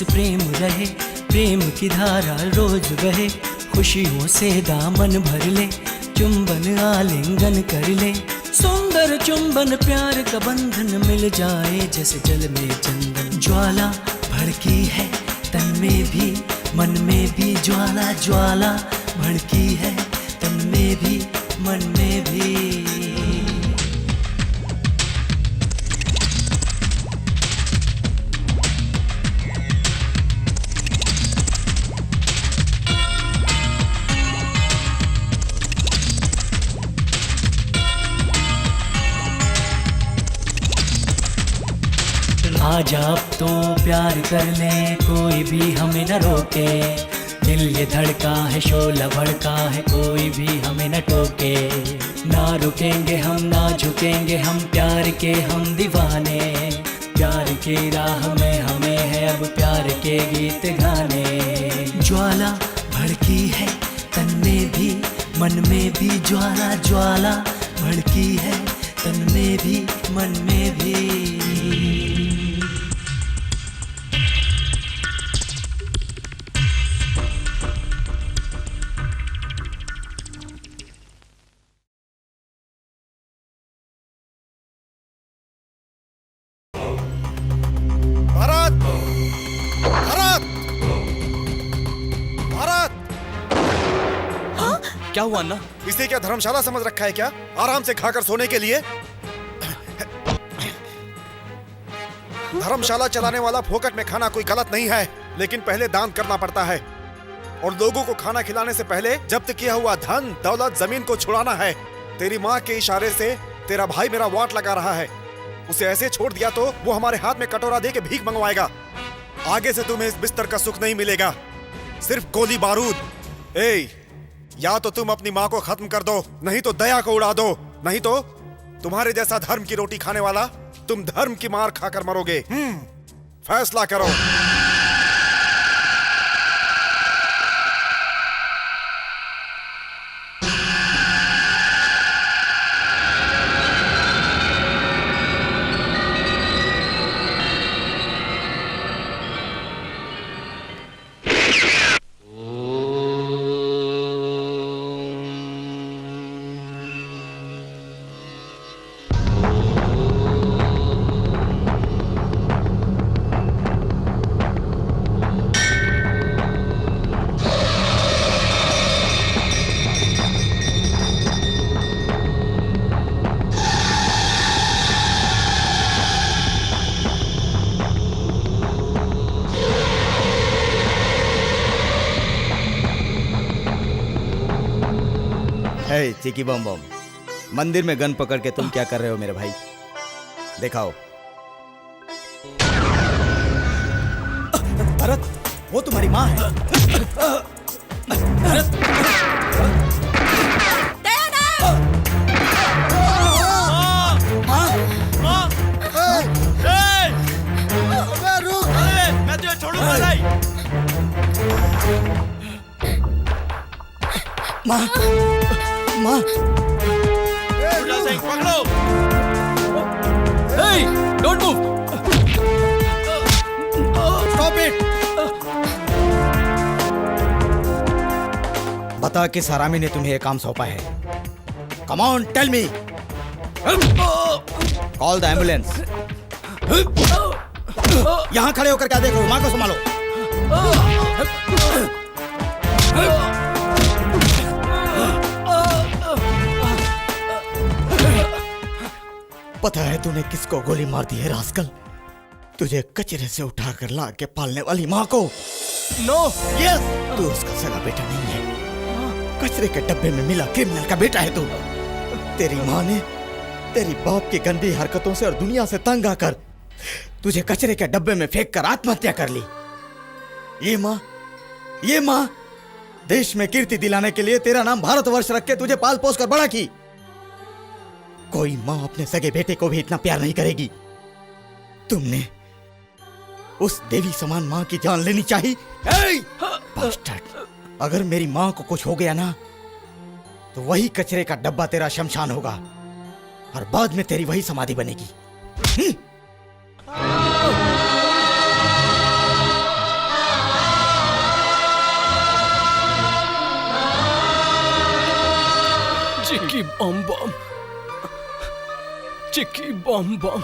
बस प्रेम रहे, प्रेम की धारा रोज बहे, खुशियों से दामन भर ले, चुंबन आलिंगन कर ले, सुंदर चुंबन प्यार का बंधन मिल जाए जैसे जल में चंदन। ज्वाला भड़की है तन में भी मन में भी, ज्वाला ज्वाला भड़की है तन में भी मन में भी। आजा अब तो प्यार कर ले, कोई भी हमें न रोके, दिल ये धड़का है शोला भड़का है, कोई भी हमें न टोके। ना रुकेंगे हम ना झुकेंगे हम, प्यार के हम दीवाने, प्यार की राह में हमें है अब प्यार के गीत गाने। ज्वाला भड़की है तन में भी मन में भी, ज्वाला ज्वाला भड़की है तन में भी मन में भी। क्या हुआ अन्ना? इसे क्या धर्मशाला समझ रखा है क्या, आराम से खाकर सोने के लिए? धर्मशाला चलाने वाला फोकट में खाना कोई गलत नहीं है, लेकिन पहले दान करना पड़ता है और लोगों को खाना खिलाने से पहले जब्त किया हुआ धन दौलत जमीन को छुड़ाना है। तेरी माँ के इशारे से तेरा भाई मेरा वाट लगा रहा है, उसे ऐसे छोड़ दिया तो वो हमारे हाथ में कटोरा दे के भीख मंगवाएगा। आगे से तुम्हें इस बिस्तर का सुख नहीं मिलेगा, सिर्फ गोली बारूद। या तो तुम अपनी माँ को खत्म कर दो, नहीं तो दया को उड़ा दो, नहीं तो तुम्हारे जैसा धर्म की रोटी खाने वाला तुम धर्म की मार खाकर मरोगे। फैसला करो। चिकी बम बम, मंदिर में गन पकड़ के तुम क्या कर रहे हो मेरे भाई? दिखाओ। भरत, वो तुम्हारी माँ है। भरत, मैं तुझे छोड़ूंगा नहीं। माँ, माँ, पकड़ो। Hey, don't move. Stop it. बता किस हरामी ने तुम्हें यह काम सौंपा है? Come on, tell me. Call the ambulance. यहाँ खड़े होकर क्या देख रहे हो? माँ को संभालो। पता है तूने किसको गोली मार दी है रास्कल? तुझे कचरे से उठाकर ला के पालने वाली माँ को। नो, यस, तू उसका सगा बेटा नहीं है, कचरे के डब्बे में मिला क्रिमिनल का बेटा है तू। तेरी माँ ने तेरी बाप की गंदी हरकतों से और दुनिया से तंग आकर तुझे कचरे के डब्बे में फेंक कर आत्महत्या कर ली। ये माँ देश में कीर्ति दिलाने के लिए तेरा नाम भारतवर्ष रख के तुझे पाल पोस कर बड़ा की। कोई माँ अपने सगे बेटे को भी इतना प्यार नहीं करेगी। तुमने उस देवी समान माँ की जान लेनी चाहिए। बास्टर्ड, अगर मेरी माँ को कुछ हो गया ना तो वही कचरे का डब्बा तेरा शमशान होगा और बाद में तेरी वही समाधि बनेगी। बम बम, चिक्की बम बम।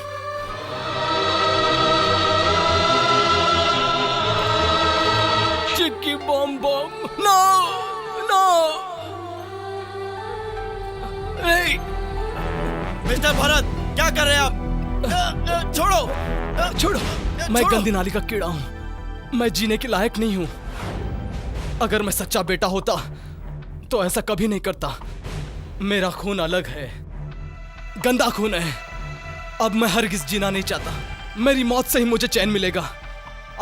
चिक्की बम बम। No no. मिस्टर भरत, क्या कर रहे हैं आप? छोड़ो छोड़ो, मैं गंदी नाली का कीड़ा हूं, मैं जीने के लायक नहीं हूं। अगर मैं सच्चा बेटा होता तो ऐसा कभी नहीं करता। मेरा खून अलग है, गंदा खून है। अब मैं हरगिज जीना नहीं चाहता। मेरी मौत से ही मुझे चैन मिलेगा।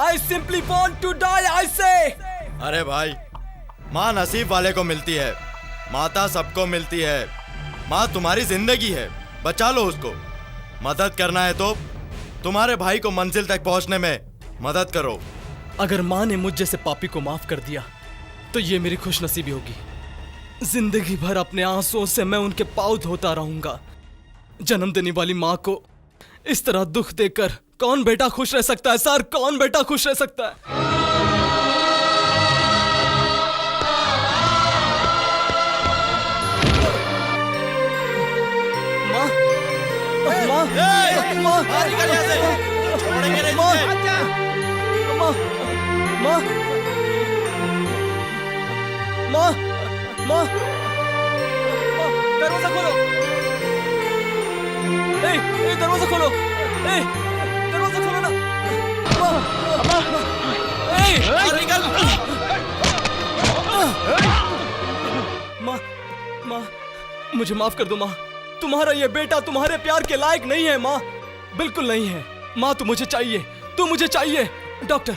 I simply want to die, I say। अरे भाई, माँ नसीब वाले को मिलती है, माता सबको मिलती है। माँ तुम्हारी जिंदगी है, बचा लो उसको। मदद करना है तो तुम्हारे भाई को मंजिल तक पहुंचने में मदद करो। अगर माँ ने मुझ जैसे पापी को माफ कर दिया तो ये मेरी खुशनसीबी होगी। जिंदगी भर अपने आंसुओं से मैं उनके पाँव धोता रहूंगा। जन्म देने वाली माँ को इस तरह दुख देकर कौन बेटा खुश रह सकता है सर? कौन बेटा खुश रह सकता है? माँ, माँ, माँ, निकल यहाँ से, छोड़ेंगे नहीं माँ, तुझे। माँ, माँ, माँ, माँ, माँ, दरवाजा खोलो। ए, दरवाजा खोलो। ए, दरवाजा खोलो ना। माँ, माँ, ए, निकल। माँ, माँ, मुझे माफ कर दो माँ। तुम्हारा ये बेटा तुम्हारे प्यार के लायक नहीं है माँ, बिल्कुल नहीं है। माँ तू मुझे चाहिए, तू मुझे चाहिए। डॉक्टर,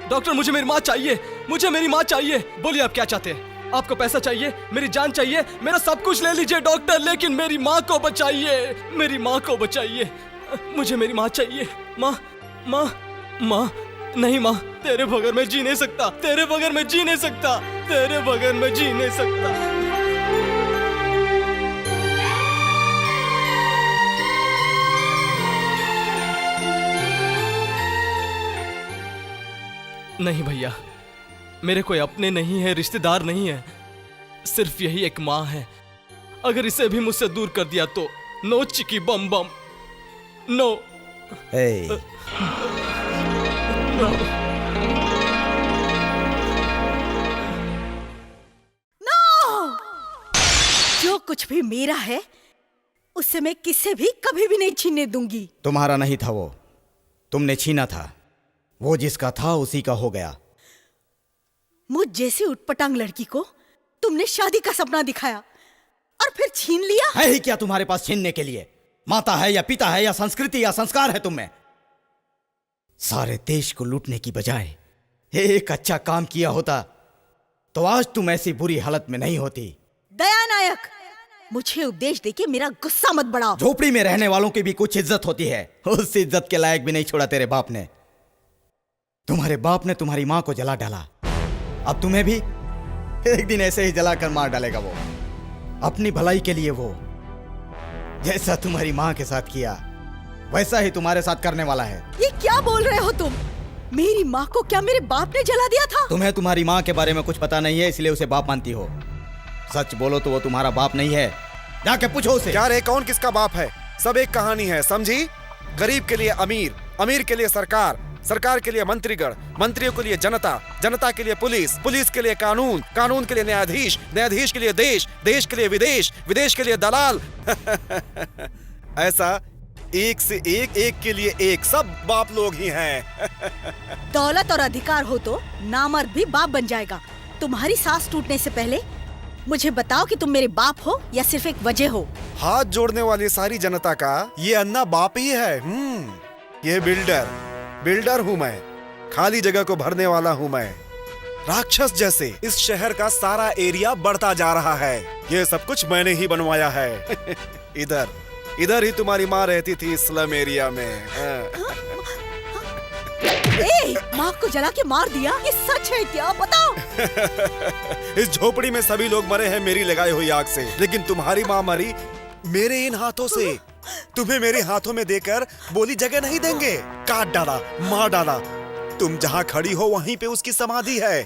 डॉक्टर मुझे मेरी माँ चाहिए, मुझे मेरी माँ चाहिए। बोलिए आप क्या चाहते हैं? आपको पैसा चाहिए, मेरी जान चाहिए, मेरा सब कुछ ले लीजिए डॉक्टर, लेकिन मेरी माँ को बचाइए, मेरी माँ को बचाइए। मुझे मेरी माँ चाहिए। माँ, माँ, माँ, नहीं माँ, तेरे बगैर मैं जी नहीं सकता, तेरे बगैर मैं जी नहीं सकता, तेरे बगैर मैं जी नहीं सकता। नहीं भैया, मेरे कोई अपने नहीं है, रिश्तेदार नहीं है, सिर्फ यही एक माँ है। अगर इसे भी मुझसे दूर कर दिया तो नो चिकी बम बम, नो। नो। जो कुछ भी मेरा है उससे मैं किसे भी कभी भी नहीं छीनने दूंगी। तुम्हारा नहीं था वो, तुमने छीना था। वो जिसका था उसी का हो गया। मुझ जैसी उटपटांग लड़की को तुमने शादी का सपना दिखाया और फिर छीन लिया। है ही क्या तुम्हारे पास छीनने के लिए? माता है या पिता है या संस्कृति या संस्कार है तुम में? सारे देश को लूटने की बजाय एक अच्छा काम किया होता तो आज तुम ऐसी बुरी हालत में नहीं होती। दया नायक, मुझे उपदेश देके मेरा गुस्सा मत बढ़ाओ। झोपड़ी में रहने वालों की भी कुछ इज्जत होती है। उस इज्जत के लायक भी नहीं छोड़ा तेरे बाप ने। तुम्हारे बाप ने तुम्हारी मां को जला डाला, अब तुम्हें भी एक दिन ऐसे ही जलाकर मार डालेगा वो। अपनी भलाई के लिए वो जैसा तुम्हारी मां के साथ किया वैसा ही तुम्हारे साथ करने वाला है। ये क्या बोल रहे हो तुम? मेरी माँ को क्या मेरे बाप ने जला दिया था? तुम्हें तुम्हारी मां के बारे में कुछ पता नहीं है, इसलिए उसे बाप मानती हो। सच बोलो तो वो तुम्हारा बाप नहीं है, जाके पूछो उसे। क्या रे, कौन किसका बाप है? सब एक कहानी है, समझी? गरीब के लिए अमीर, अमीर के लिए सरकार, सरकार के लिए मंत्रीगण, मंत्रियों के लिए जनता, जनता के लिए पुलिस, पुलिस के लिए कानून, कानून के लिए न्यायाधीश, न्यायाधीश के लिए देश, देश के लिए विदेश, विदेश के लिए दलाल। ऐसा एक से एक के लिए एक, सब बाप लोग ही हैं। दौलत और अधिकार हो तो नामर्द भी बाप बन जाएगा। तुम्हारी सांस टूटने से पहले मुझे बताओ कि तुम मेरे बाप हो या सिर्फ एक वजह हो। हाथ जोड़ने वाली सारी जनता का ये अन्ना बाप ही है। ये बिल्डर हूँ मैं, खाली जगह को भरने वाला हूँ मैं। राक्षस जैसे इस शहर का सारा एरिया बढ़ता जा रहा है, ये सब कुछ मैंने ही बनवाया है। इधर ही तुम्हारी माँ रहती थी, स्लम एरिया में। माँ को जला के मार दिया, ये सच है क्या? बताओ। इस झोपड़ी में सभी लोग मरे हैं मेरी लगाई हुई आग से, लेकिन तुम्हारी माँ मरी मेरे इन हाथों से। तुम्हें मेरे हाथों में देकर बोली जगह नहीं देंगे। काट डाला, मार डाला। तुम जहाँ खड़ी हो वहीं पे उसकी समाधि है।